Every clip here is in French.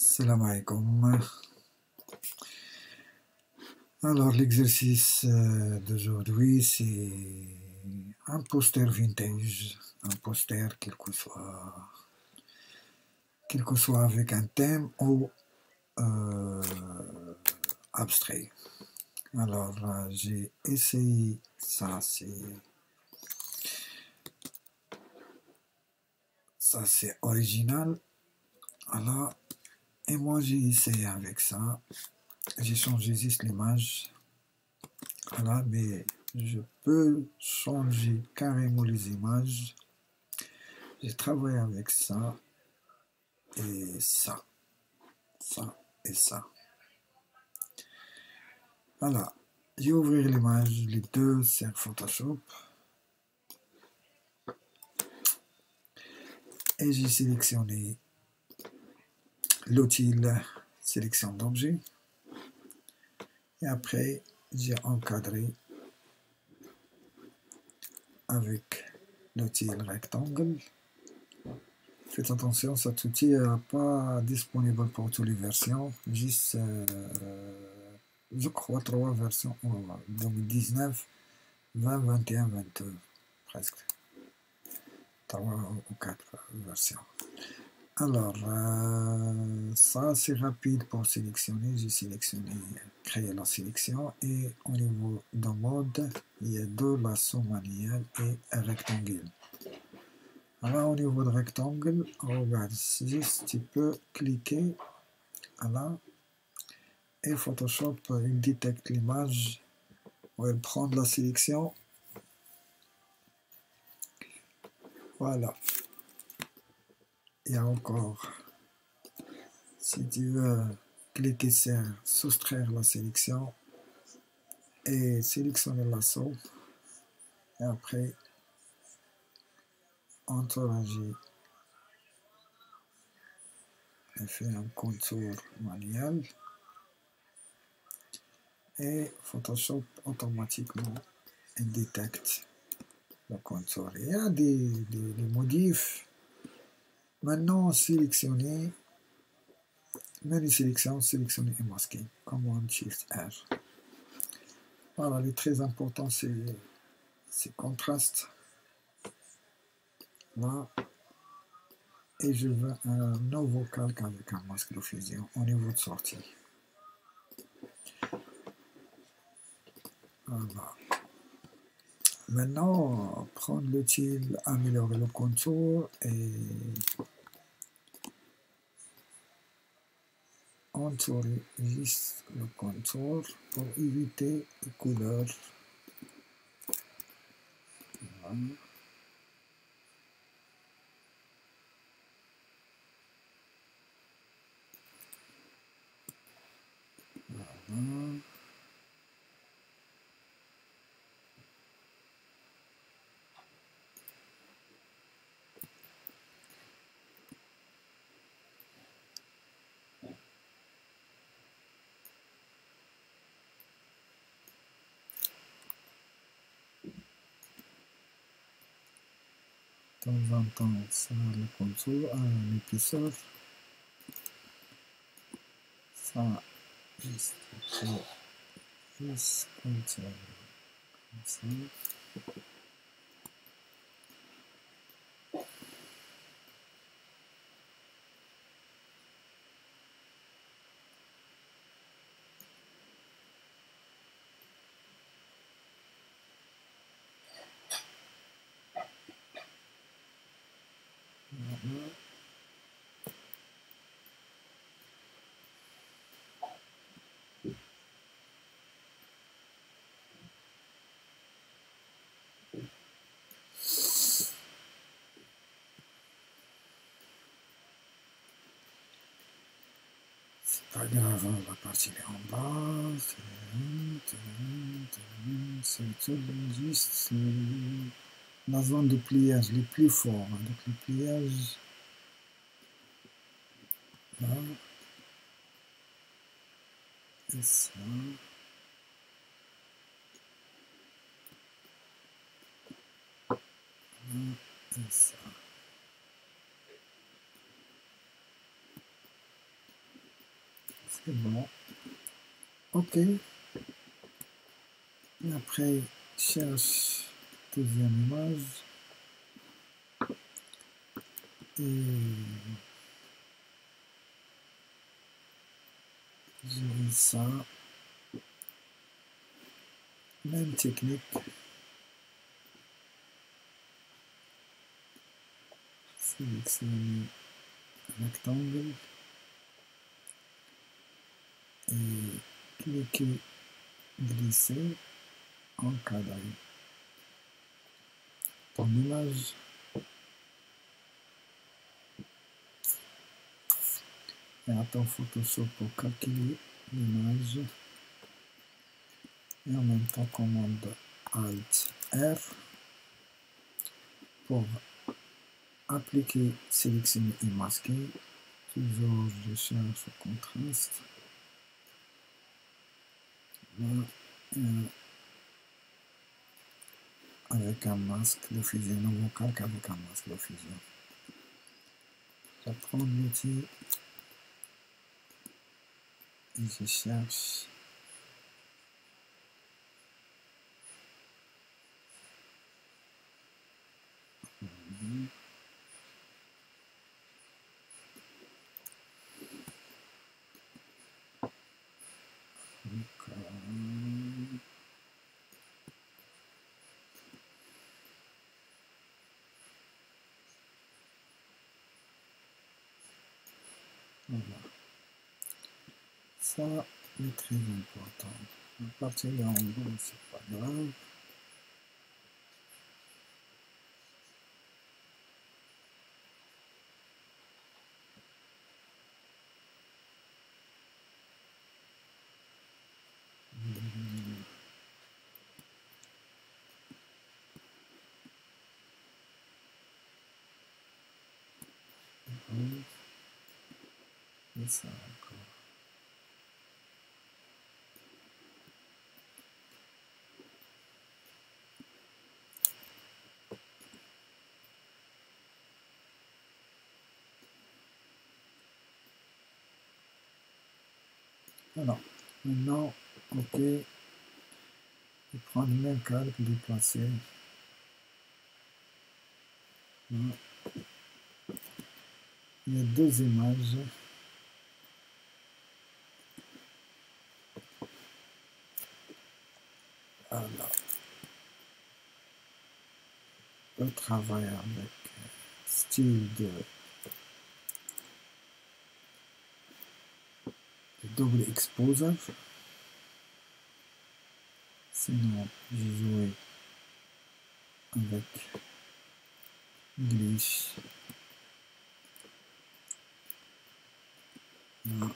Salam alaikum. Alors, l'exercice d'aujourd'hui, c'est un poster vintage, un poster quel que soit avec un thème ou euh, abstrait. Alors, j'ai essayé ça, c'est original. Alors, et moi, j'ai essayé avec ça. J'ai changé juste l'image. Voilà, mais je peux changer carrément les images. J'ai travaillé avec ça et ça et ça. Voilà, j'ai ouvert l'image, les deux sur Photoshop et j'ai sélectionné l'outil sélection d'objets et après j'ai encadré avec l'outil rectangle. Faites attention, cet outil n'est pas disponible pour toutes les versions, juste je crois 3 versions en 2019, 20, 21, 22, presque 3 ou 4 versions. Alors, ça c'est rapide pour sélectionner. J'ai sélectionné, créer la sélection et au niveau de mode, il y a deux lassos manuels et un rectangle. Alors, au niveau de rectangle, regarde, juste tu peux cliquer là et Photoshop il détecte l'image où elle prend la sélection. Voilà. Il y a encore, si tu veux cliquer sur soustraire la sélection et sélectionner lasso et après entourager et faire un contour manuel et Photoshop automatiquement détecte le contour. Il y a des modifs. Maintenant, sélectionner, menu sélection, sélectionner et masquer. Command Shift R. Voilà, le très important, c'est contraste. Là. Et je veux un nouveau calque avec un masque de fusion au niveau de sortie. Voilà. Maintenant, prendre l'outil, améliorer le contour et entourer juste le contour pour éviter les couleurs. Voilà. Voilà. De temps en temps, ça le contour, l'épaisseur, ça juste contour comme ça. Voilà. Pas grave, la partie est en bas, c'est juste la zone de pliage les plus forts, donc le pliage là, et ça, là, et ça. C'est bon. OK. Et après, cherche deuxième image. Et je vais ça. Même technique. Sélectionner un rectangle. Et cliquer, glisser, encadrer. Ton image. Et attends Photoshop pour calculer l'image. Et en même temps, commande Alt R pour appliquer, sélectionner et masquer. Toujours, je cherche le contraste. Là, avec un masque de fusion, nouveau calque avec un masque de fusion. Je prends l'outil et je cherche. Voilà. Ça est très important. À partir de en bas, c'est pas grave. Et ça encore. Voilà. Maintenant, OK. Je prends le même calque, déplacer. Voilà. Il y a deux images. Voilà. Je travaille avec style de double exposure. Sinon, j'ai joué avec glitch. Voilà.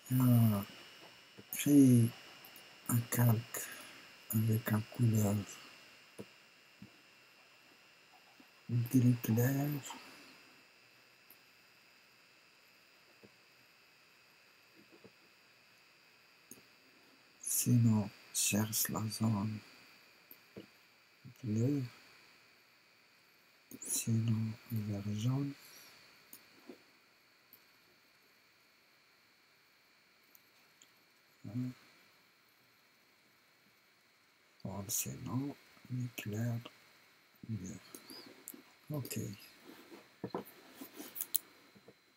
Voilà. Créer un calque avec un couleur gris clair. Sinon, cherche la zone bleue. Sinon, vert jaune. Bon, sinon, clair, bleu. OK.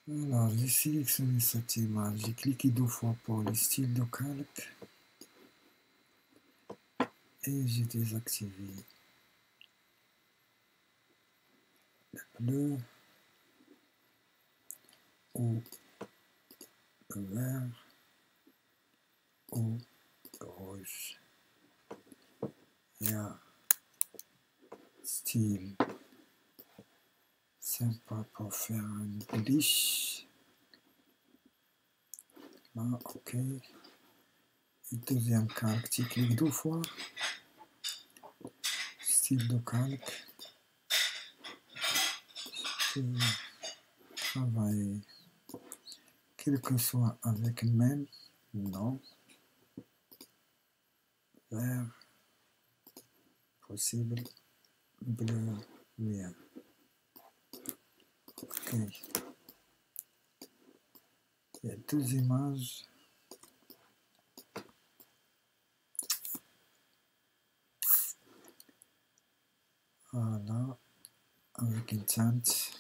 Alors, j'ai sélectionné cette image. J'ai cliqué deux fois pour le style de calque. Et j'ai désactivé le bleu ou le vert ou le rouge. Il y a style sympa pour faire un glitch. Là, OK. Et deuxième calque, tu cliques deux fois. Style de calque. Je travaille quel que soit avec le même. Non. Vert. Possible. Bleu. Bien. Il y a deux images. Voilà, avec une teinte.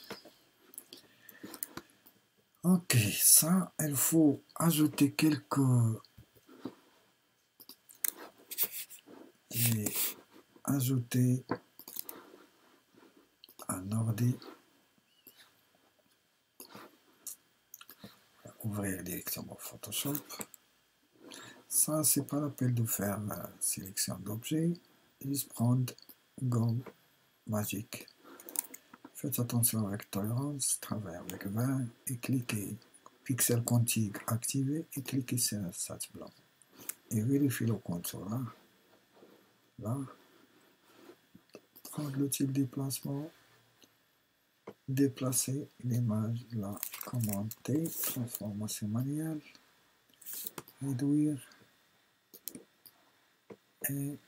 Ok, ça, il faut ajouter quelques... J'ai ajouté un ordi. Ouvrir directement Photoshop. Ça, c'est pas la peine de faire la sélection d'objets. Juste prendre Go Magic. Faites attention avec tolérance, travaillez avec 20 et cliquez pixel contigue activé et cliquez sur un sat blanc. Et vérifiez le contour là. Là. Prendre le type déplacement. Déplacer l'image là. Commande T, transformation manuelle. Réduire. Et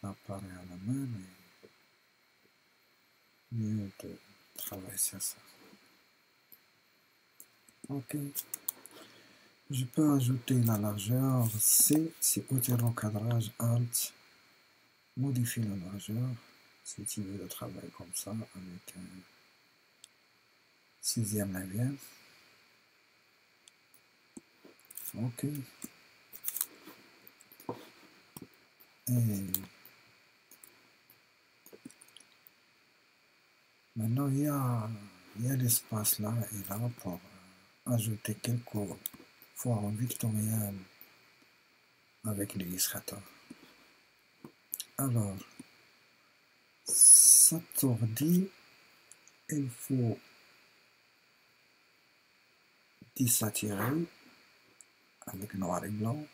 apparaît à la main, mais mieux de travailler sur ça. Ok. Je peux ajouter la largeur. C, c'est outil recadrage. Alt, modifier la largeur. Si tu veux le travail comme ça, avec un 6e, 9e. Ok. Et maintenant, il y a l'espace là et là pour ajouter quelques formes victoriennes avec l'illustrateur. Alors, cet ordi, il faut désaturer avec noir et blanc.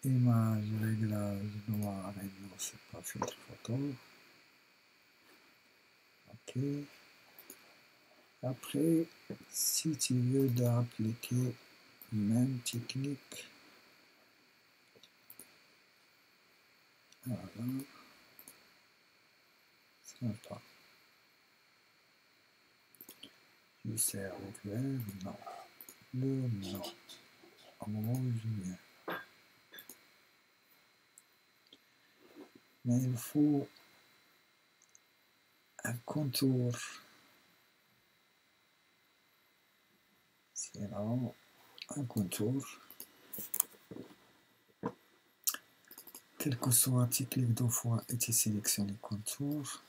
Image, réglage, noir et blanc, c'est pas filtre photo. Ok. Après, si tu veux d'appliquer même technique, voilà, sympa. Je sers avec le non, le non, au moment où je viens. Mais il faut un contour. C'est vraiment un contour. Quel que soit, tu cliques 2 fois et tu sélectionnes le contour.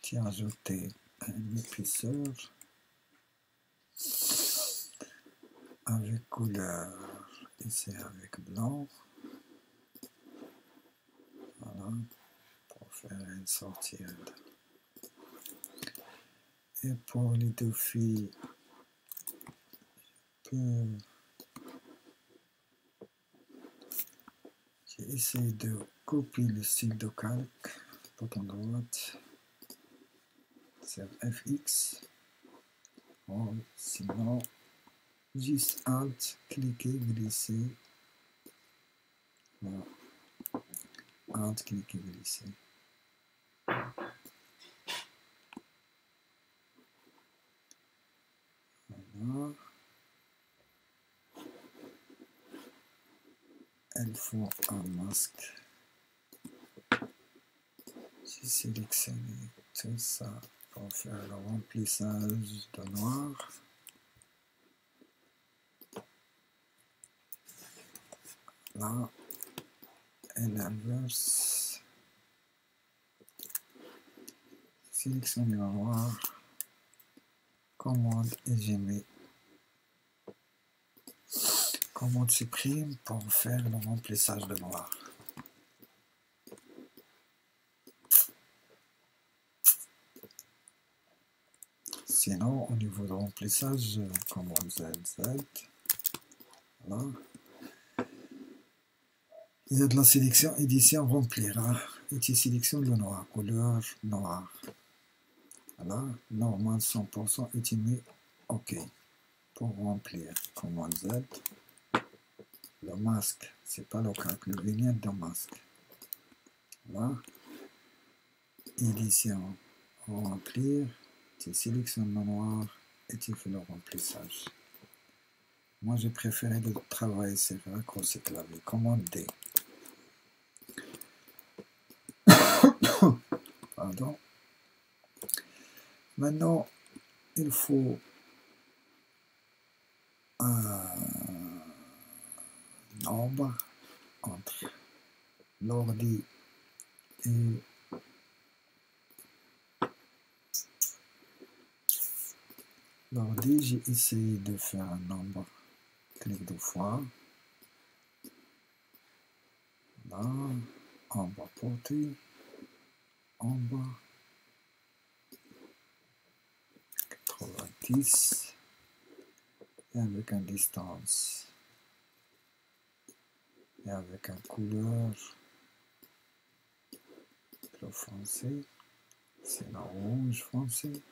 Tu as ajouté un épaisseur avec couleur, ici avec blanc. Voilà, pour faire une sortie. Et pour les deux filles, j'ai essayé de copier le style de calque, bouton droite, sur FX, ou sinon, juste Alt, cliquer, glisser, voilà, Alt, cliquer, glisser. Voilà. Il faut un masque. J'ai sélectionné tout ça pour faire le remplissage de noir. Là, et l'inverse. Sélectionner le noir. Commande et j'ai mis commande supprime pour faire le remplissage de noir. Sinon, au niveau de remplissage, commande Z, voilà. Il y a de la sélection édition remplir. Hein. Et tu sélectionnes le noir, couleur noire. Voilà, normal 100% et tu mets OK. Pour remplir, commande Z. Le masque, c'est pas le calque, le vignette de masque. Voilà. Édition, remplir. Tu sélectionnes le noir et tu fais le remplissage. Moi, j'ai préféré de travailler sur raccourci clavier. Commande D. Pardon. Maintenant, il faut un nombre entre l'ordi et l'ordi. J'ai essayé de faire un nombre. Clic deux fois. Là, en bas portée, en bas 90 et avec une distance et avec une couleur plus foncé, c'est la rouge foncé.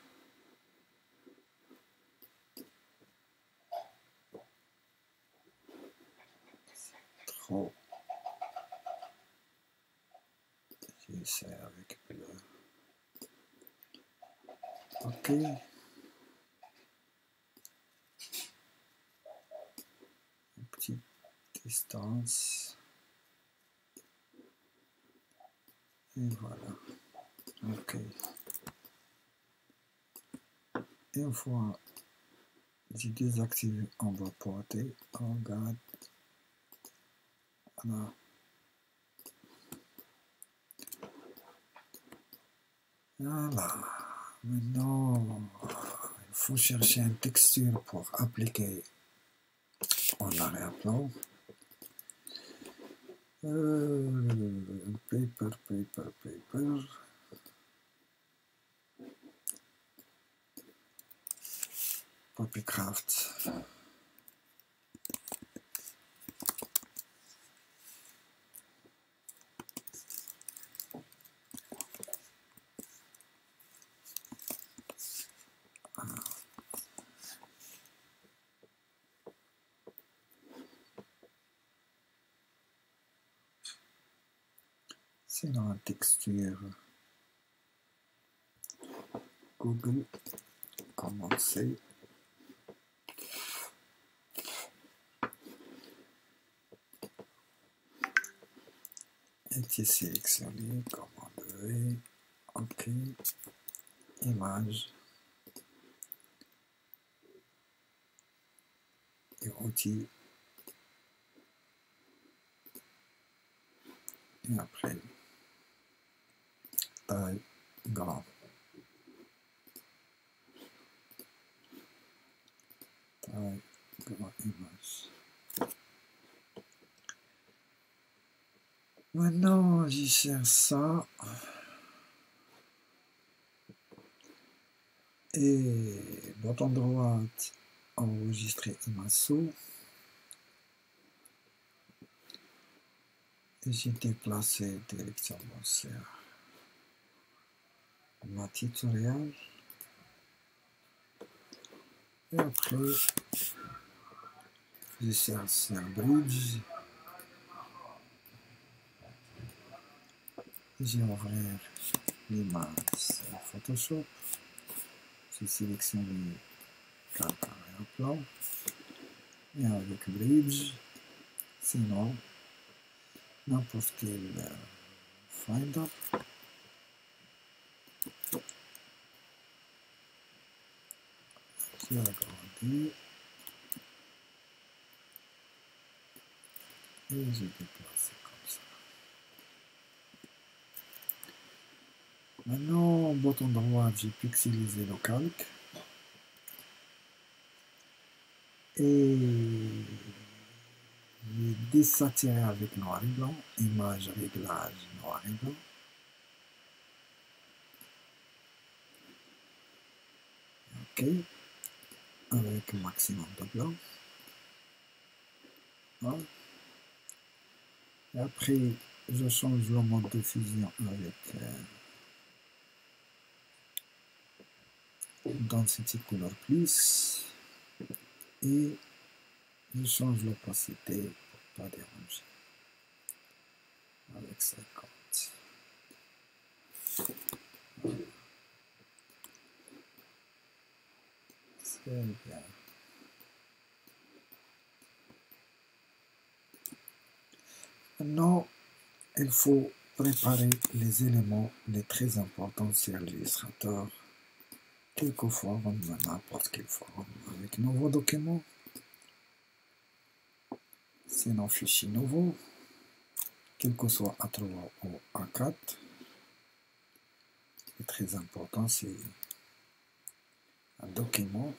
Trop. J'essaie avec bleu. OK. Une petite distance. Et voilà. OK. Et une fois j'ai désactivé en bas portée, on regarde. Voilà. Voilà. Maintenant, il faut chercher une texture pour appliquer en arrière-plan. Paper. Papercraft. C'est dans la texture Google. Commencer. Et tu sélectionnes commande V. OK. Image. Et outils. Et après, taille grand. Taille grand image. Maintenant, j'y cherche ça. Et bouton droit, enregistrer IMASO. Et j'ai déplacé direction boursière. Ma tutoriel. Et après, je cherche un bridge. J'ai ouvert l'image sur Photoshop. Je sélectionne le calque arrière-plan. Et avec bridge, sinon, n'importe quel Finder. J'ai agrandi. Et j'ai déplacé comme ça. Maintenant, bouton droit, j'ai pixelisé le calque. Et j'ai désaturé avec noir et blanc. Image réglage noir et blanc. OK. Avec maximum de blanc. Voilà. Et après, je change le mode de fusion avec Density Color Plus et je change l'opacité pour pas déranger avec 50. C'est bien. Maintenant, il faut préparer les éléments les très importants sur l'illustrateur. Quelquefois, on n'importe quelle forme avec nouveau document. C'est un fichier nouveau, quel que soit A3 ou A4. C'est très important, c'est un document.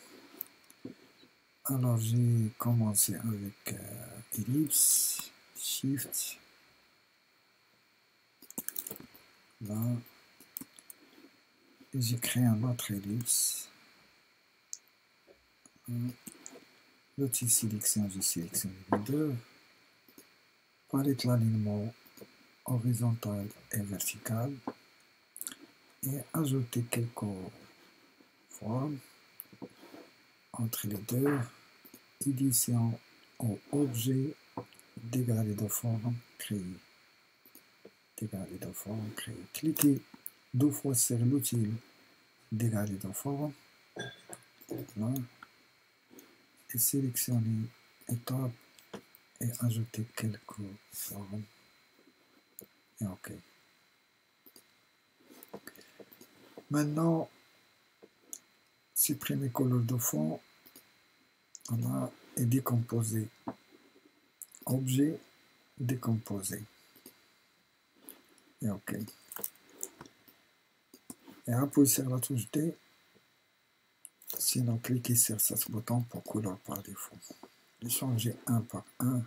Alors, j'ai commencé avec ellipse, shift, là, et j'ai créé un autre ellipse. L'outil sélection, j'ai sélectionné les deux. Palette l'alignement horizontal et vertical. Et ajouter quelques formes entre les deux. Édition au objet, dégradé de forme, créer. Dégradé de forme, créer. Cliquez 2 fois sur l'outil dégradé de forme. Là. Et sélectionner étape et ajouter quelques formes. Et OK. Maintenant, supprimer couleur de fond. Voilà, et décomposer. Objet, décomposer. Et OK. Et appuyez sur la touche D. Sinon, cliquez sur ce bouton pour couleur par défaut. Et changer un par un.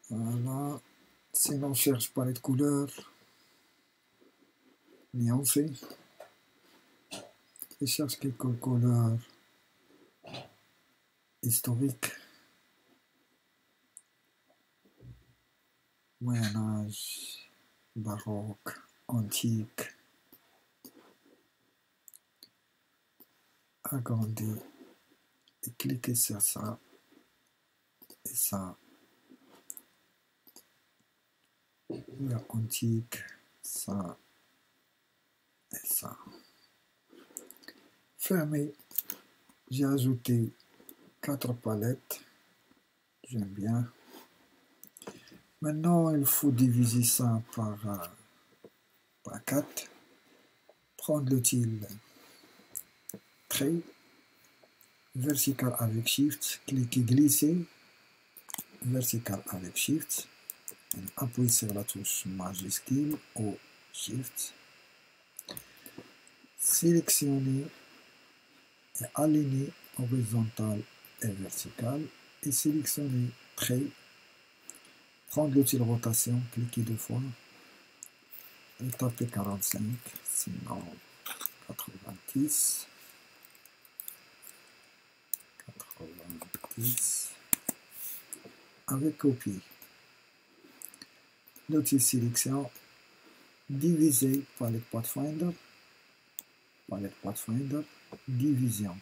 Voilà. Sinon, cherche palette couleur. Nuancé. Et cherche quelques couleurs historiques. Moyen-Âge, baroque, antique. Agrandis. Et cliquez sur ça. Et ça. La antique, ça et ça. Fermé. J'ai ajouté 4 palettes. J'aime bien. Maintenant, il faut diviser ça par 4. Prendre l'outil trait, vertical avec Shift, cliquez glisser, vertical avec Shift, appuyez sur la touche majuscule ou Shift, sélectionnez et alignez horizontal et vertical et sélectionnez trait, prendre l'outil rotation, cliquez 2 fois et tapez 45, sinon 90. 90 avec copie. L'outil sélection, diviser palette Pathfinder, division.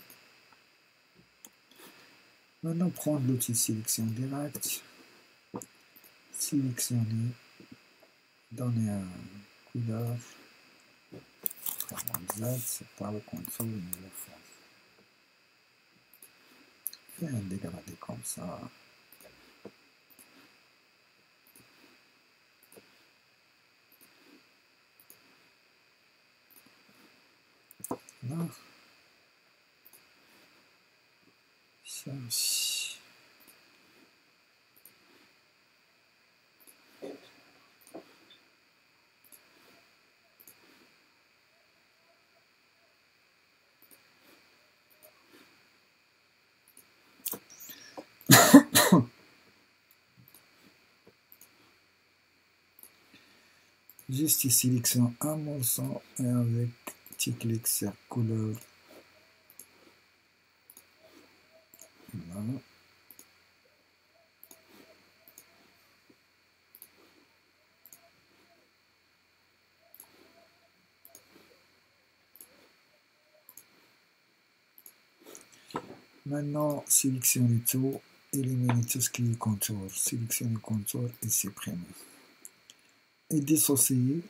Maintenant, prendre l'outil sélection direct, sélectionner, donner un couleur, Z, c'est pas le contrôle, mais le fond. Et un dégradé comme ça. Là. Cherche. Juste ici, sélection un morceau et avec petit clic sur couleur. Là. Maintenant, sélectionnez tout, éliminez tout ce qui est contour. Sélectionnez contour et supprimez. Et dissocier,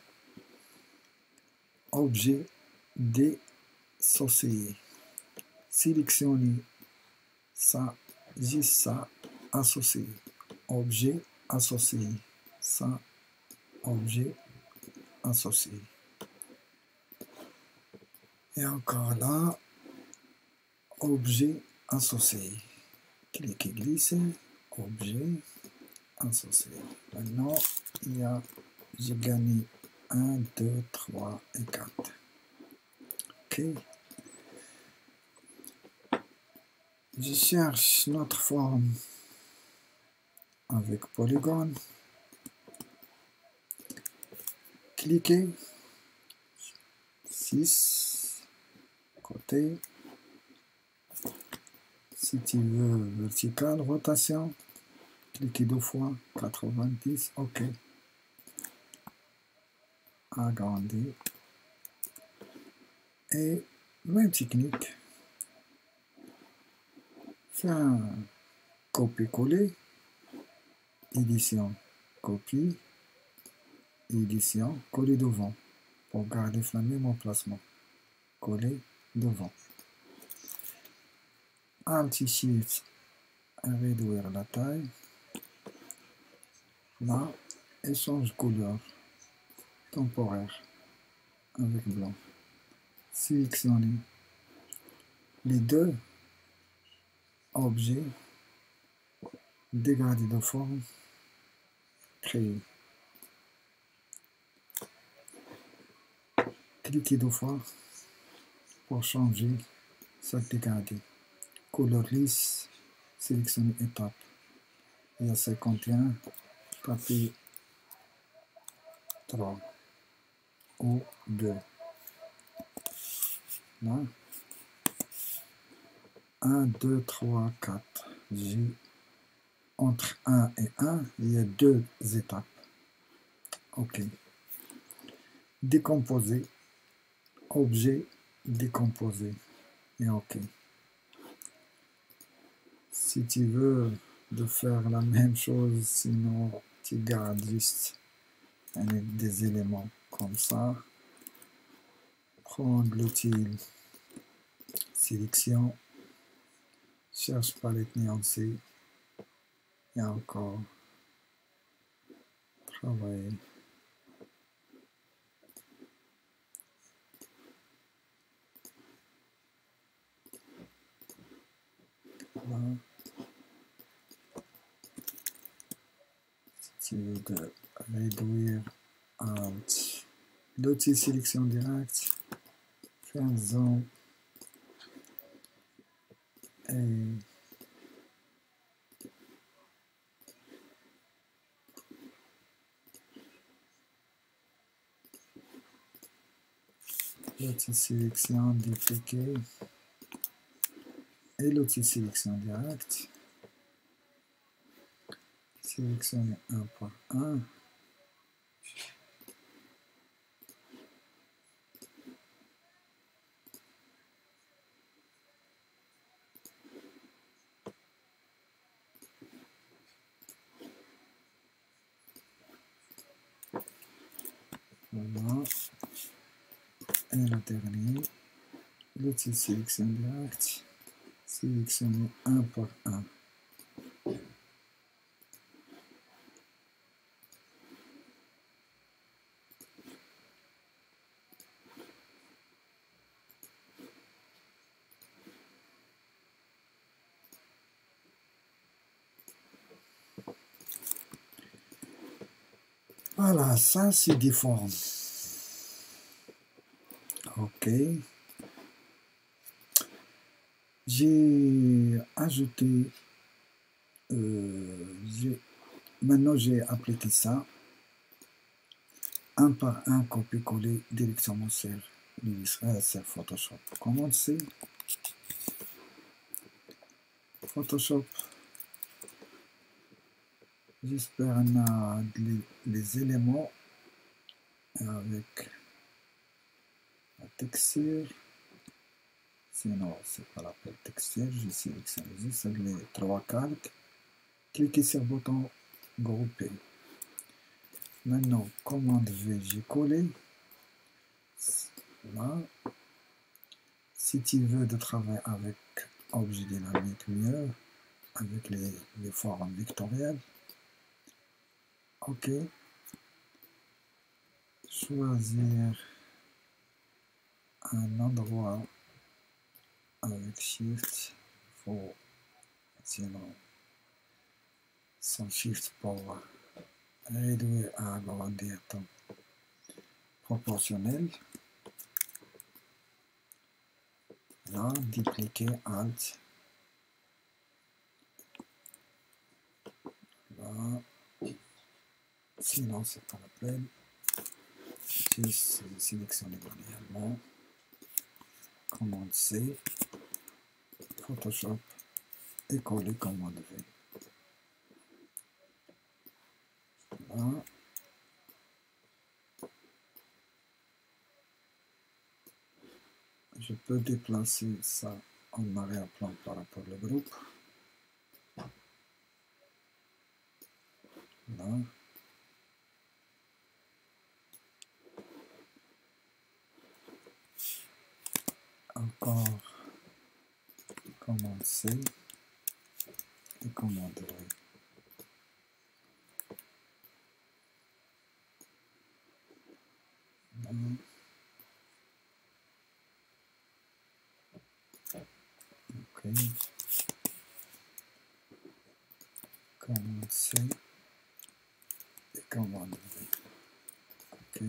objet dissocié. Sélectionnez ça, juste ça, associé. Objet associé. Ça, objet associé. Et encore là, objet associé. Cliquez, glissez, objet associé. Maintenant, j'ai gagné 1, 2, 3 et 4. Ok. Je cherche notre forme avec polygone. Cliquez. 6. Côté. Si tu veux vertical, rotation. Cliquez 2 fois. 90. OK. Agrandir. Et même technique. Fais un copier-coller. Édition. Copie. Édition. Coller devant. Pour garder le même emplacement. Coller devant. Alt-Shift. Réduire la taille. Là. Et change couleur. Temporaire. Avec blanc. Sélectionnez les deux objets, dégrader de forme, créer. Cliquez 2 fois pour changer cette dégradé. Couleur lisse, sélectionnez étape. Il y a 51, tapez 3 ou 2. Là. 1, 2, 3, 4. Entre 1 et 1, il y a 2 étapes. OK. Décomposer. Objet décomposé. Et OK. Si tu veux de faire la même chose, sinon tu gardes juste des éléments comme ça. Prendre l'outil sélection. Cherche palette nuancée. Et encore travailler. Là. Si tu veux de réduire l'outil sélection directe, fais un zoom et l'outil sélection dupliquer et l'outil sélection directe. Sélectionner un par un. Voilà. Et le dernier, l'outil sélection directe. Sélectionner un par un. Voilà, ça c'est des formes. OK. J'ai ajouté, maintenant j'ai appliqué ça, un par un, copier-coller directement sur Photoshop. Comment c'est Photoshop? J'espère qu'on a les éléments avec la texture. Sinon, c'est pas la peine texture. Je sélectionne juste les 3 calques. Cliquez sur le bouton grouper. Maintenant, commande V, j'ai collé. Là. Si tu veux de travailler avec objet dynamique mieux, avec les formes vectorielles, ok. Choisir un endroit avec Shift, faut sinon sans Shift pour réduire à agrandir ton proportionnel. Là, dupliquer Alt. Là, sinon c'est pas la peine. Juste sélectionner manuellement. Commande C, Photoshop et coller commande V. Là. Je peux déplacer ça en arrière-plan par rapport au groupe. Là. Encore commande C et commande V. Là. Ok. Commande C et commande V. Ok.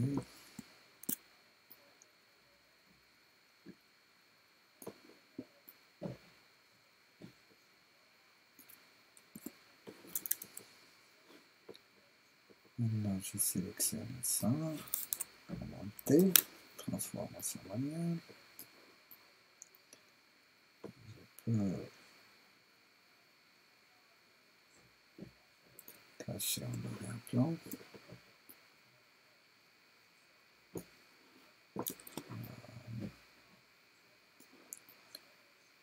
Maintenant, je sélectionne ça. Commande T, transformation manuelle. Je peux cacher en arrière-plan.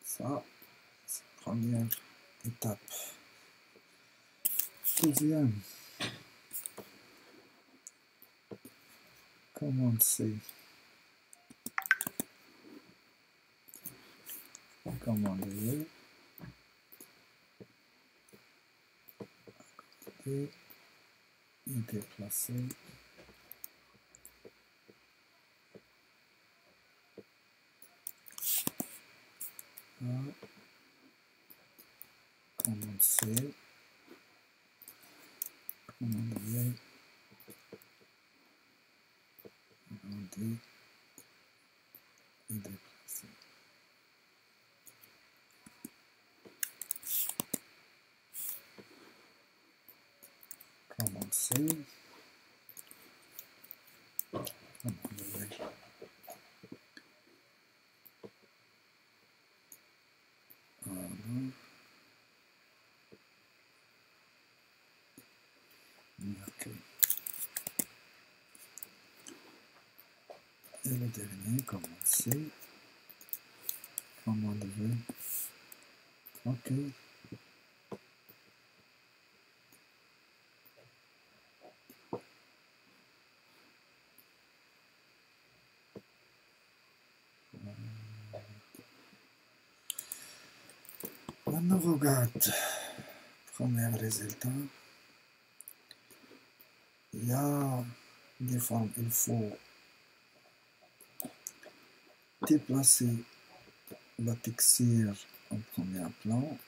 Ça, c'est la première étape. Deuxième, commande C, commande V, et déplacer. Là, commande C, commande V, commande D et déplacer. Commande C, commande V. Voilà. Ok. Et le dernier, commande C, commande V. Ok. Maintenant, on regarde. Premier résultat. Il y a des formes, il faut déplacer la texture en premier plan,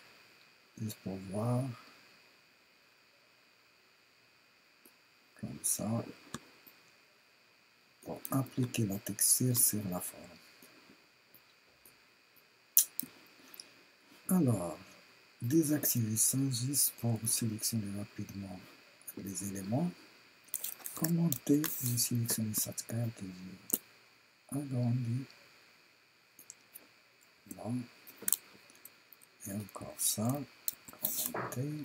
juste pour voir, comme ça, pour appliquer la texture sur la forme. Alors, désactiver ça juste pour sélectionner rapidement les éléments. Commenter, je sélectionne cette carte et j'ai agrandi. Là. Et encore ça. Commenter.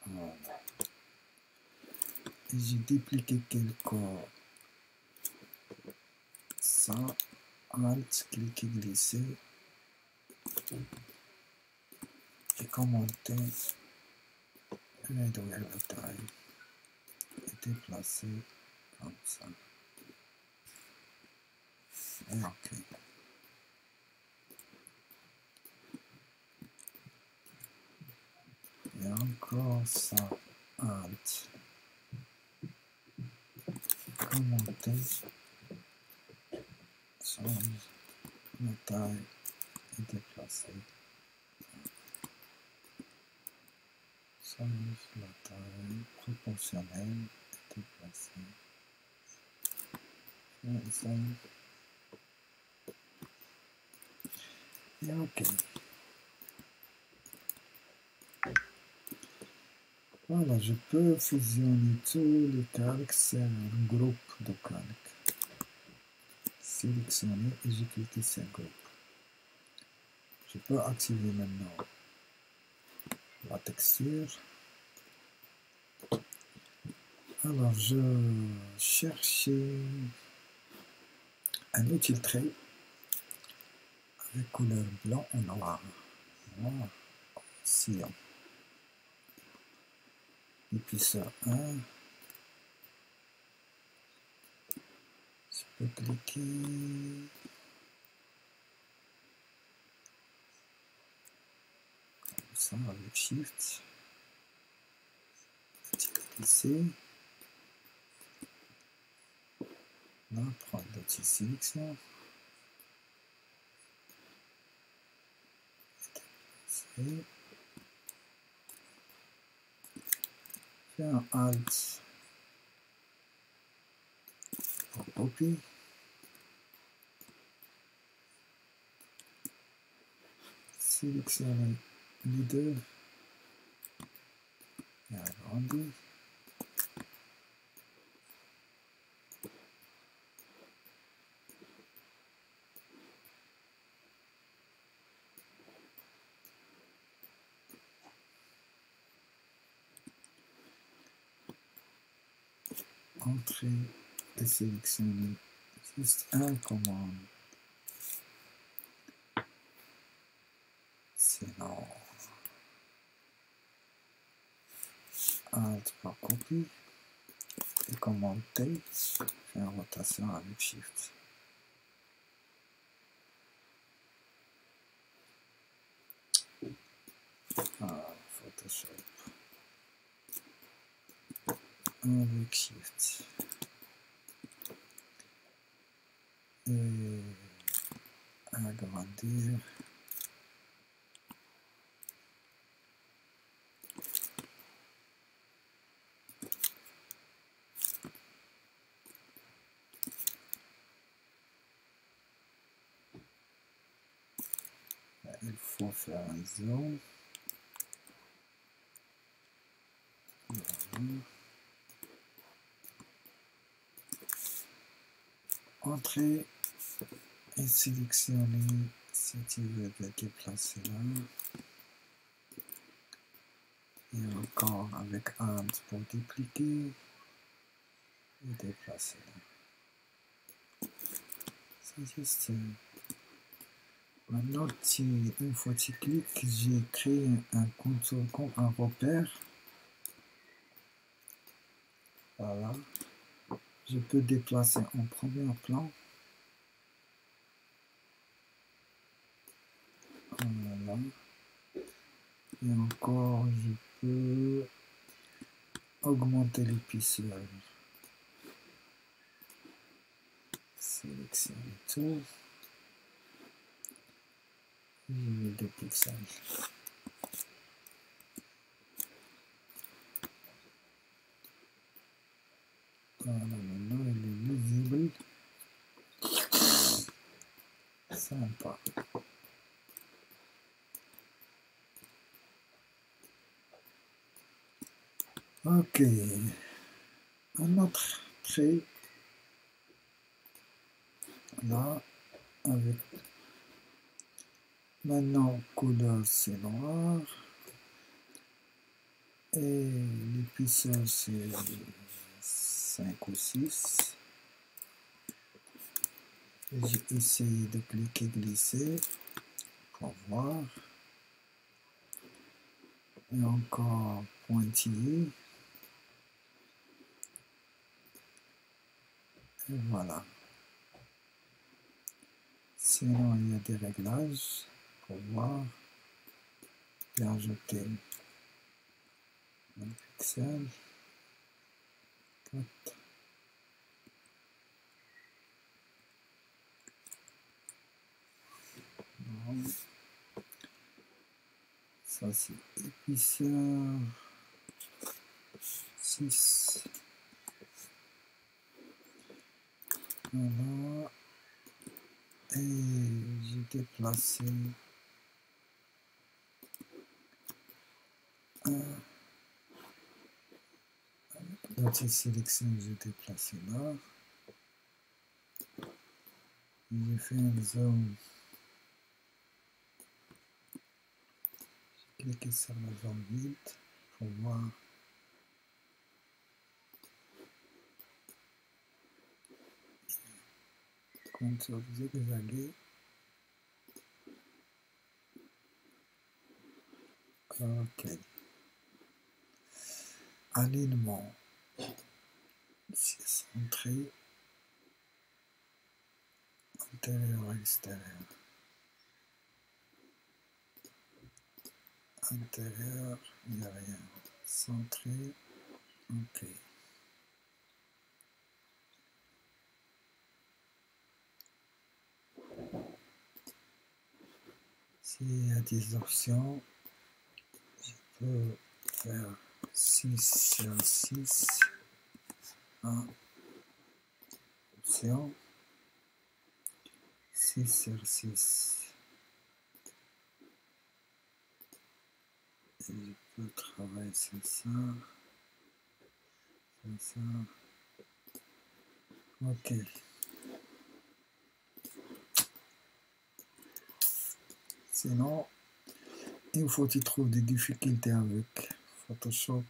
Voilà. Et j'ai dupliqué quelques ça, Alt, cliquer, glisser, et commenter, réduire la taille, et déplacer comme ça. Et OK. Et encore ça, Alt, commenter, change la taille et déplacer. Change la taille proportionnelle et déplacer. Et ça. Et OK. Voilà, je peux fusionner tous les calques sur un groupe de calques. Sélectionner et je clique sur groupe. Je peux activer maintenant la texture. Alors, je cherche un outil trait avec couleur blanc ou noir. Noir, cyan. Et puis ça, 1. Je peux cliquer comme ça avec Shift. Glisser. Là, prendre l'outil sélection. Et faire un Alt pour copier. Sélectionner les deux et agrandir. Entrer et sélectionner juste un commande. Sinon, Alt pour copier et commenter, faire une rotation avec Shift. Photoshop avec Shift. Et agrandir. Il faut faire un zoom. Voilà. Entrer et sélectionner si tu veux le déplacer là. Et encore avec Alt pour dupliquer et déplacer là. C'est juste. Maintenant, une fois que tu cliques, j'ai créé un contour comme un repère. Voilà. Je peux déplacer en premier plan. Voilà. Et encore, je peux augmenter l'épaisseur. Sélectionner tout. Je mets 2 pixels. Voilà, maintenant il est visible. Sympa. Ok. Un autre trait. Là, avec maintenant couleur c'est noir. Et l'épaisseur c'est 5 ou 6. J'ai essayé de cliquer, glisser pour voir. Et encore pointillé. Et voilà. Sinon, il y a des réglages pour voir et ajouter un pixel. 4. Non. Ça, c'est épaisseur. 6. Voilà. Et j'ai déplacé l'outil sélection, j'ai déplacé là. J'ai fait une zone. J'ai cliqué sur la zone vide pour voir. Contour zigzagué. Ok. Alignement. C'est centré. Intérieur, extérieur. Intérieur, il n'y a rien. Centré. Ok. S'il y a des options, je peux faire 6 sur 6. Option. 6 sur 6. Et je peux travailler sur ça. Sur ça. Ok. Sinon, il faut que tu trouves des difficultés avec Photoshop.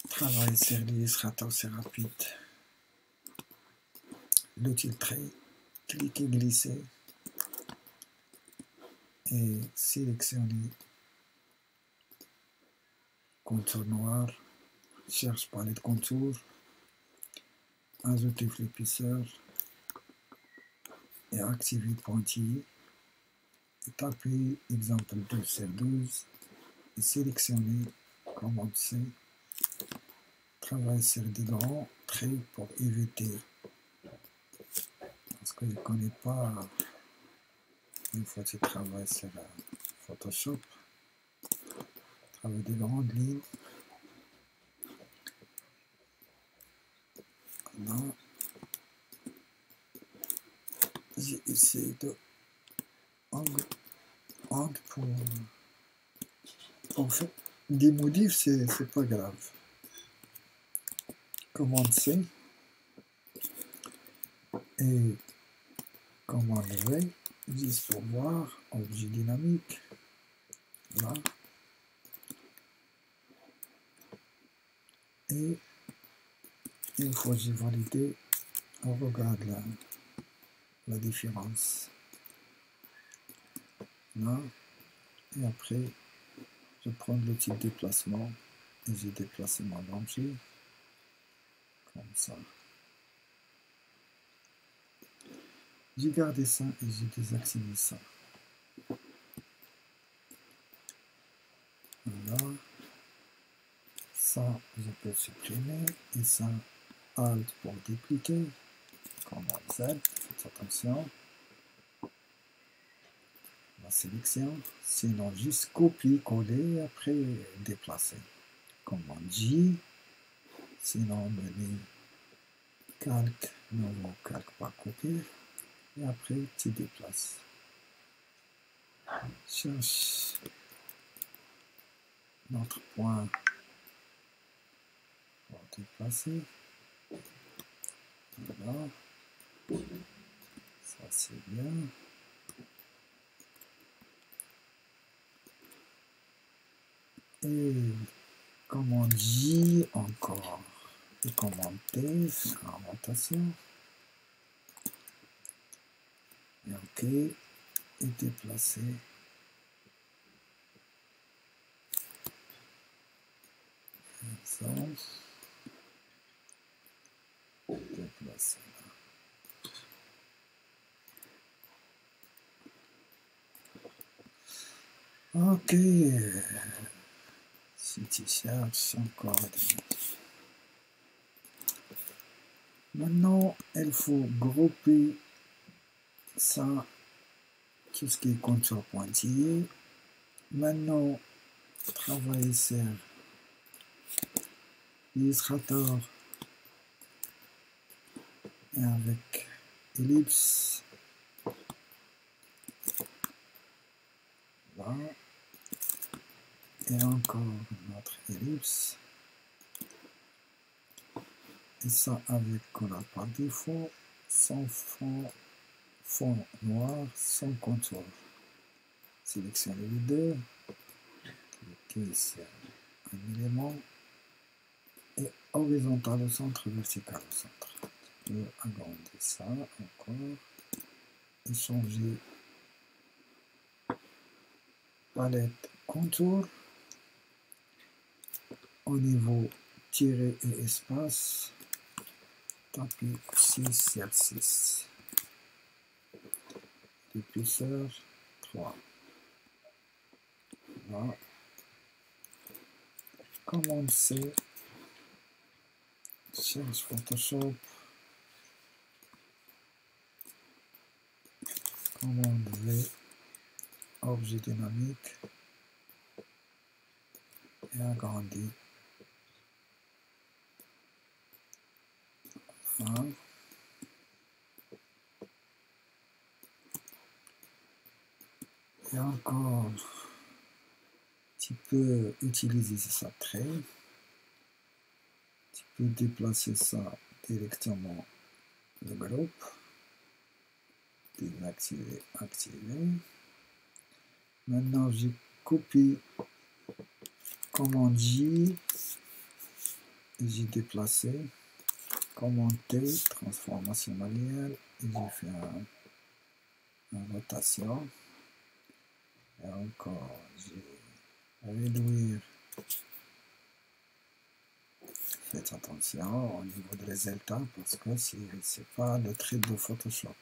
Travailler sur l'illustrateur, c'est rapide. L'outil trait, cliquez, glisser et sélectionner contour noir. Cherche palette contour, ajouter l'épaisseur et activer pointillé. Et taper exemple 12 sur 12 et sélectionner commande C. Travailler sur des grands traits pour éviter, parce que je ne connais pas, une fois que tu travailles sur Photoshop, travailler des grandes lignes. Là, j'ai essayé de angle pour faire des modifs, c'est pas grave. Commande C et commande V, juste pour voir, objet dynamique, là. Et une fois que j'ai validé, on regarde la différence. Là, et après, je prends le type de déplacement et j'ai déplacé mon objet comme ça. J'ai gardé ça et j'ai désactivé ça. Voilà. Ça, je peux supprimer. Et ça, Alt pour dupliquer. Commande Z, faites attention. La sélection. Sinon, juste copier, coller, après déplacer. Commande J. Sinon, menu calque, nouveau calque par copier. Et après, tu déplaces. Cherche notre point pour déplacer. Voilà. Ça, c'est bien. Et commande J encore. et commenter, faire en rotation. Et OK, et déplacer. Ça. Déplacer là. OK. City Search, encore. Maintenant, il faut grouper ça, tout ce qui est contour pointillé. Maintenant, travailler sur Illustrator et avec ellipse. Là. Et encore notre ellipse. Et ça avec color par défaut, sans fond noir, sans contour. Sélectionnez les deux. Cliquez sur un élément. Et horizontal au centre, vertical au centre. Je peux agrandir ça encore. Et changer palette contour. Au niveau tiret et espace, tapez 6 sur 6. L'épaisseur 3. Là. Commande C. Change Photoshop. Commande V. Objet dynamique. Et agrandit. Là. Et encore, tu peux utiliser ça trait. Tu peux déplacer ça directement le groupe. Désactiver, activer. Maintenant, j'ai copié commande J. J'ai déplacé. Commande T, transformation manuelle. Et j'ai fait une rotation. Et encore, j'ai réduire. Faites attention au niveau de résultat parce que c'est pas le trait de Photoshop.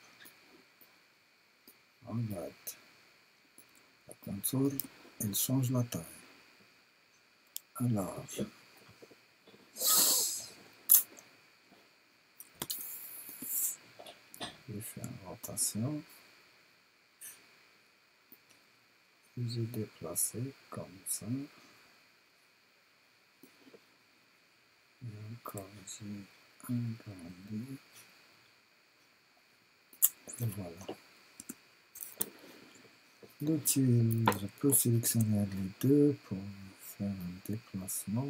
Regarde. La console, elle change la taille. Alors, je fais une rotation. J'ai déplacé comme ça. Et encore, j'ai agrandi. Et voilà. L'outil, je peux sélectionner les deux pour faire un déplacement.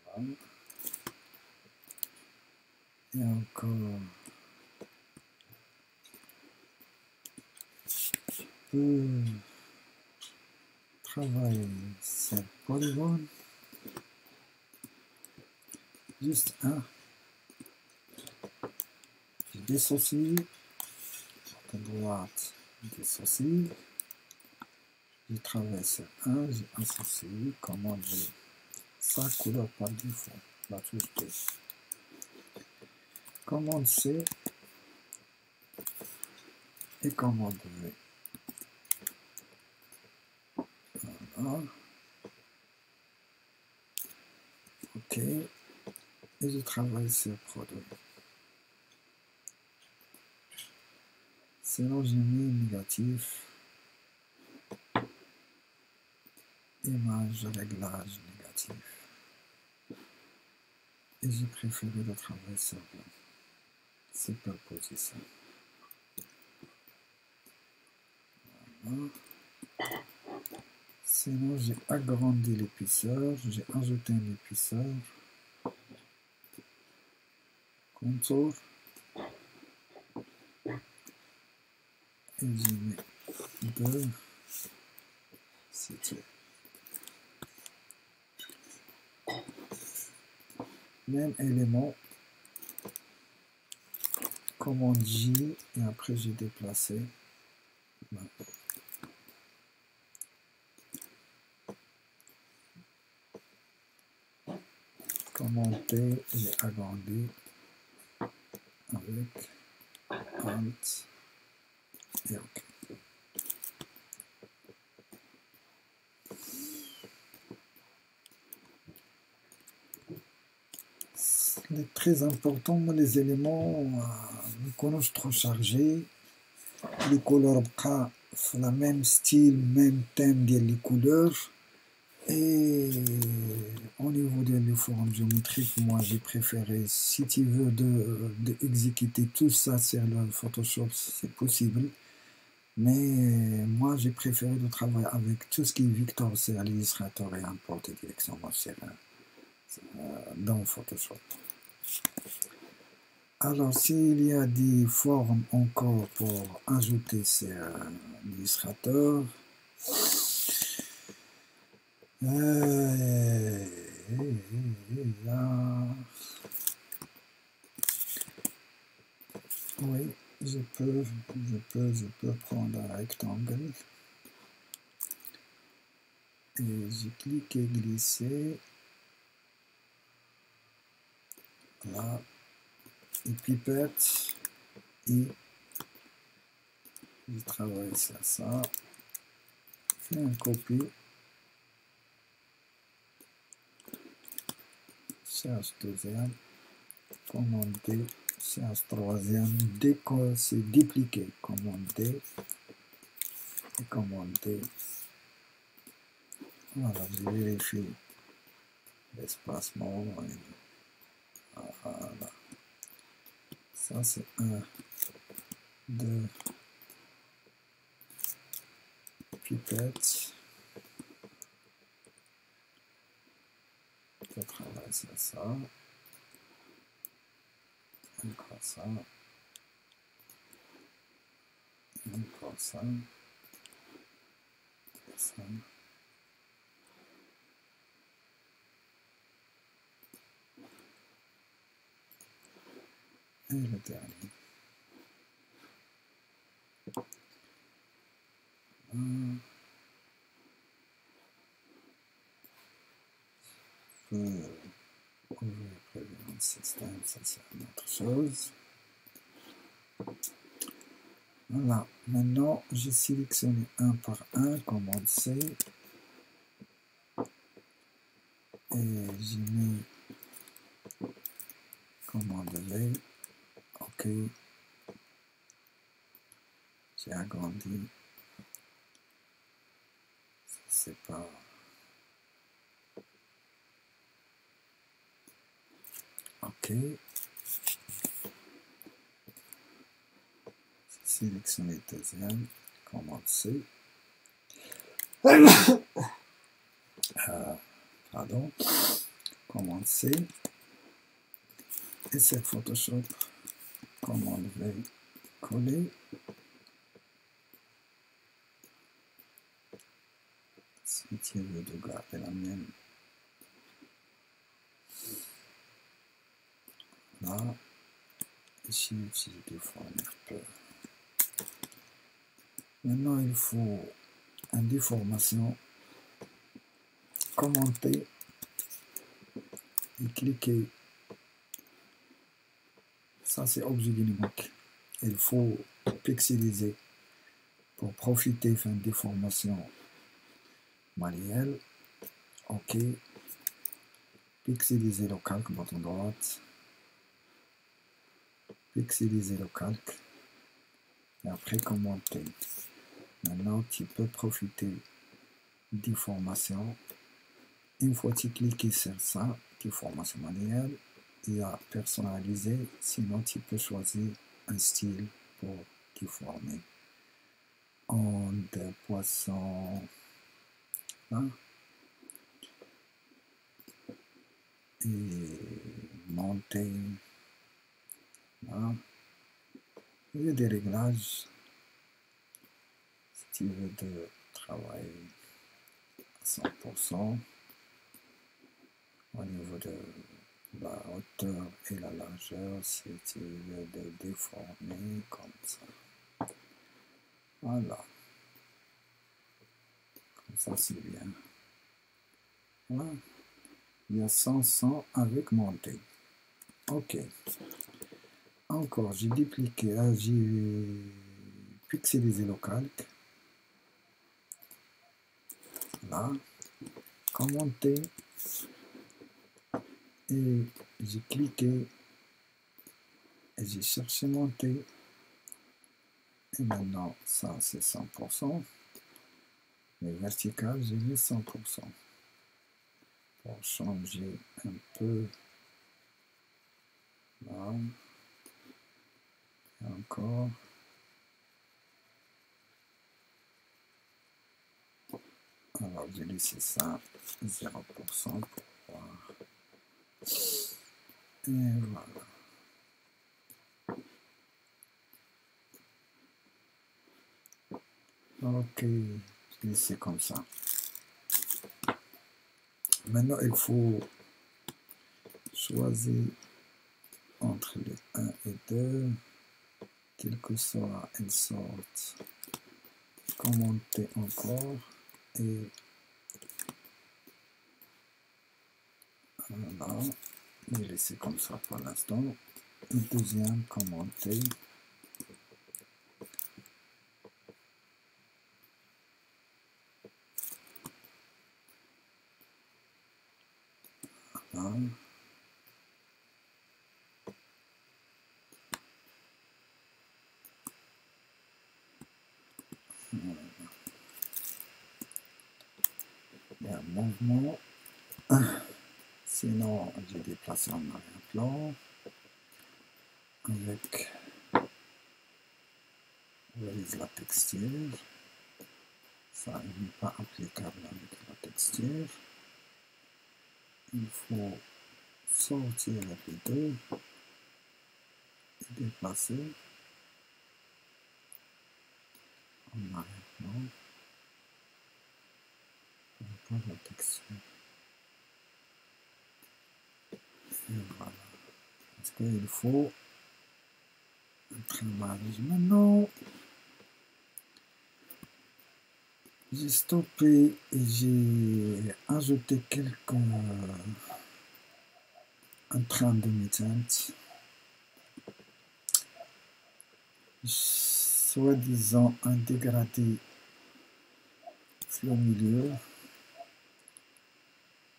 Voilà. Et encore, je peux travailler sur polygone. Juste un. Je dissocie. À droite, je dissocie. Je travaille sur un, j'ai associé. Commande G. Ça, couleur par défaut. La touche P. Commande C. Et commande V. Voilà. OK. Et je travaille sur produit. Sinon, j'ai mis négatif. Image, réglage négatif. Et j'ai préféré le travail sur blanc. Superposition. Voilà. Sinon, j'ai agrandi l'épaisseur. J'ai ajouté une épaisseur. Contour. Et j'ai mis 2. C'est tout. même élément, commande J, et après j'ai déplacé. Là. Commande T, j'ai agrandi avec Alt et OK. C'est très important, les éléments, nous trop chargés, les couleurs la même style, même thème des couleurs. Et au niveau des formes géométriques, moi j'ai préféré, si tu veux de exécuter tout ça sur le Photoshop, c'est possible. Mais moi j'ai préféré de travailler avec tout ce qui est vecteur sur l'illustrateur et importer directement dans Photoshop. Alors s'il y a des formes encore pour ajouter sur l'illustrateur, oui, je peux prendre un rectangle et je clique et glisser là et pipette et je travaille sur ça, fais un copie, cherche deuxième, commande D, cherche troisième, c'est dupliquer, commande D et commande D. Voilà, je vérifie l'espacement. Voilà. Ça c'est 1, 2, pipette. Je travaille sur ça. Encore ça. Encore ça. Ça. Et le dernier. Prévision système, ça c'est une autre chose. Voilà, maintenant j'ai sélectionné un par un, commande C, et j'ai mis commande V, OK, j'ai agrandi, c'est pas... OK, sélectionner deuxième, commande C, pardon, commande C, et cette Photoshop, commande V, coller, si tu veux de garder la même, là, ici j'ai déformé un peu. Maintenant il faut une déformation, commenter et cliquer. Ça c'est objet dynamique. Il faut pixeliser pour profiter d'une déformation manuelle. OK. Pixeliser le calque, bouton droite. Pixeliser le calque. Et après commenter. Maintenant tu peux profiter des formations. Une fois que tu cliques sur ça, déformation manuelle, il y a personnalisé, sinon tu peux choisir un style pour déformer. Onde, poisson, hein? Et monter, hein? Il y a des réglages si tu veux de travailler à 100% au niveau de La hauteur et la largeur, c'est de déformer comme ça. Voilà. Comme ça, c'est bien. Voilà. Il y a 100 avec montée. OK. Encore, j'ai dupliqué, j'ai pixelisé le calque. Là. Commenter. Et j'ai cliqué. Et j'ai cherché monter. Et maintenant, ça, c'est 100%. Mais vertical, j'ai mis 100%. Pour changer un peu. Là. Et encore. Alors, j'ai laissé ça 0% pour voir. Et voilà. Ok, je laisse comme ça. Maintenant, il faut choisir entre les 1 et 2, quelle que soit une sorte. Commenter encore. Et voilà. Je vais laisser comme ça pour l'instant. Le deuxième, commenter. Voilà. Il y a un mouvement. Sinon, j'ai déplacé en arrière-plan avec la texture. Ça n'est pas applicable avec la texture. Il faut sortir les deux et déplacer en arrière-plan pour la texture. Et voilà. Parce qu'il faut un trimage. Maintenant, j'ai stoppé et j'ai ajouté un trait demi-teinte. Soi-disant un dégradé au milieu.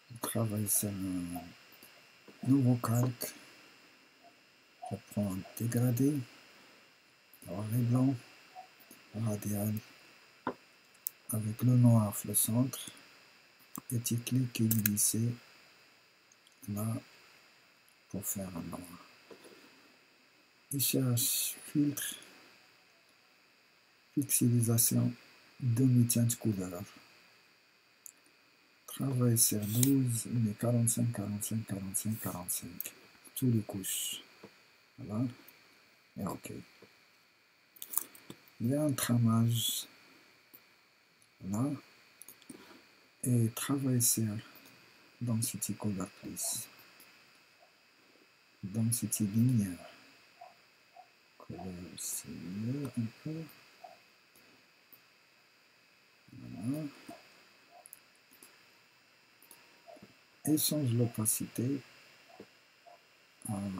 Je travaille sur un nouveau calque. Je prends un dégradé, noir et blanc, radial, avec le noir le centre, et tu cliques et glisser là pour faire un noir. Et cherche filtre, pixelisation, demi-teinte couleur. Travaille sur 12, mais 45, 45, 45, 45. Tous les couches. Voilà. Et OK. Il y a un tramage là. Et travaille sur Density Color Please. Density linéaire. Color, c'est mieux un peu. Voilà. Et change l'opacité à 30.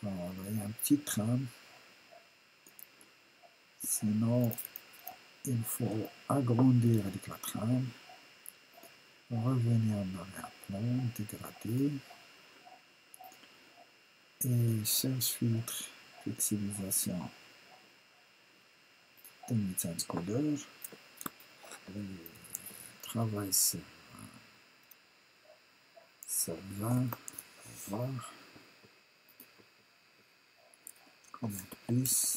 Voilà, il y a un petit trame. Sinon, il faut agrandir avec la trame. Revenir en arrière-plan, dégrader. Et cherche filtre, pixelisation, demi-teinte couleur. Travaille sur 20, voir. Comment plus.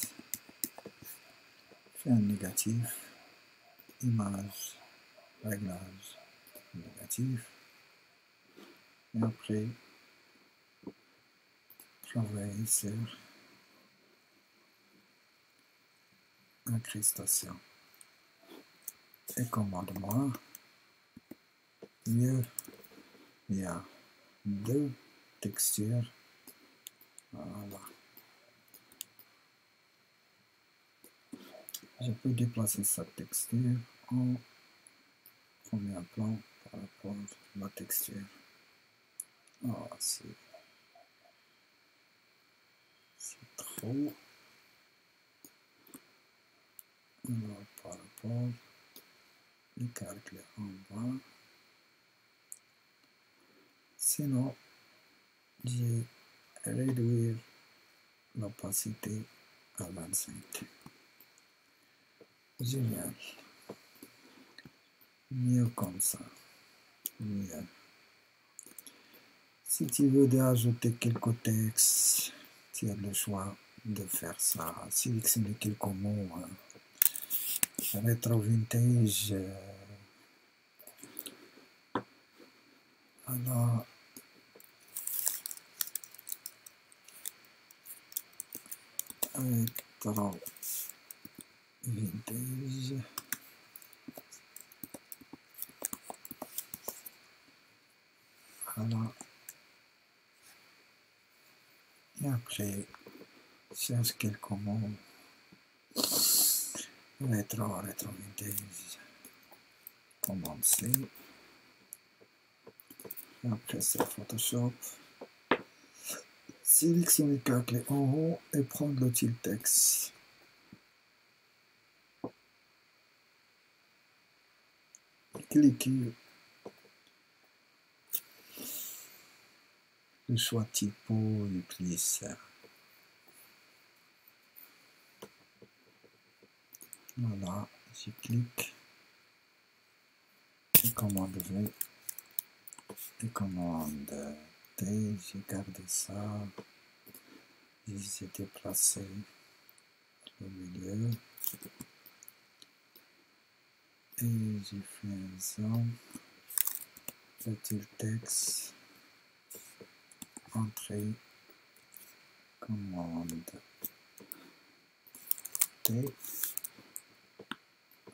Fais un négatif. Image, réglage, négatif. Et après, travailler sur incrustation et commande-moi. Mieux, il y a deux textures. Voilà. Je peux déplacer cette texture en premier plan par rapport à la texture. Oh, c'est trop. Alors, par rapport, le calcul en bas. Sinon, j'ai réduire l'opacité à 25. Génial. Mieux comme ça. Mieux. Si tu veux ajouter quelques textes, tu as le choix de faire ça. Sélectionner quelques mots. Retro vintage. Alors, retro vintage. Voilà. Et après, cherche quelques mots. Retro vintage. Commencer. Et après, c'est Photoshop. Sélectionnez la clé en haut et prendre l'outil texte. Cliquez le choix typo et puis ça. Voilà, je clique et commande V et commande T, j'ai gardé ça, j'ai déplacé au milieu et j'ai fait un zoom, petit texte, entrée, commande T,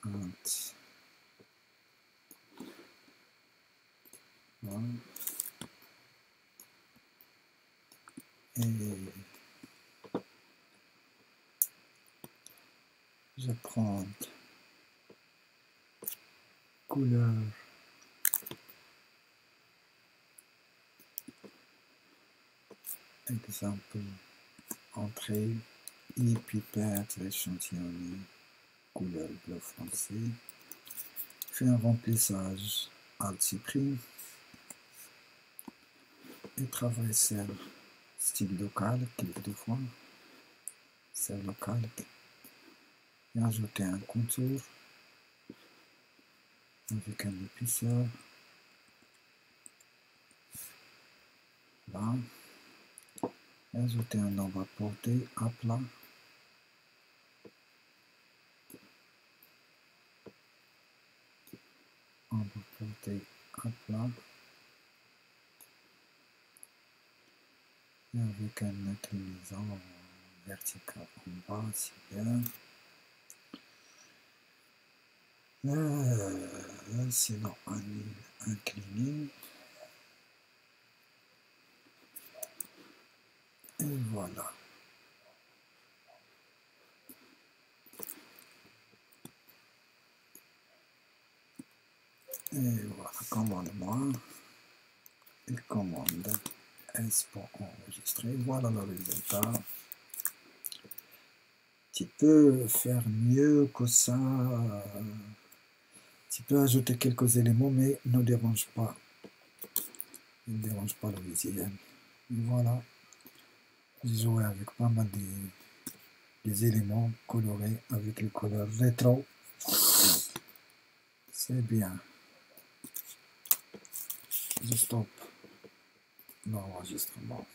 Alt. Voilà. Et je prends couleur exemple entrée et pipette échantillonnée couleur bleu foncé. Fais un remplissage Alt supprime et travaille sur style local, clique deux fois sur local et ajouter un contour avec un épaisseur là et ajouter un nombre à portée à plat nombre à portée à plat et avec un inclinaison verticale en bas, c'est bien. Sinon incliné et voilà. Et voilà, commande-moi et commande S pour enregistrer. Voilà le résultat. Tu peux faire mieux que ça. Tu peux ajouter quelques éléments, mais ne dérange pas. Ne dérange pas le visuel. Voilà. J'ai joué avec pas mal des éléments colorés avec les couleurs rétro. C'est bien. Je stoppe l'enregistrement.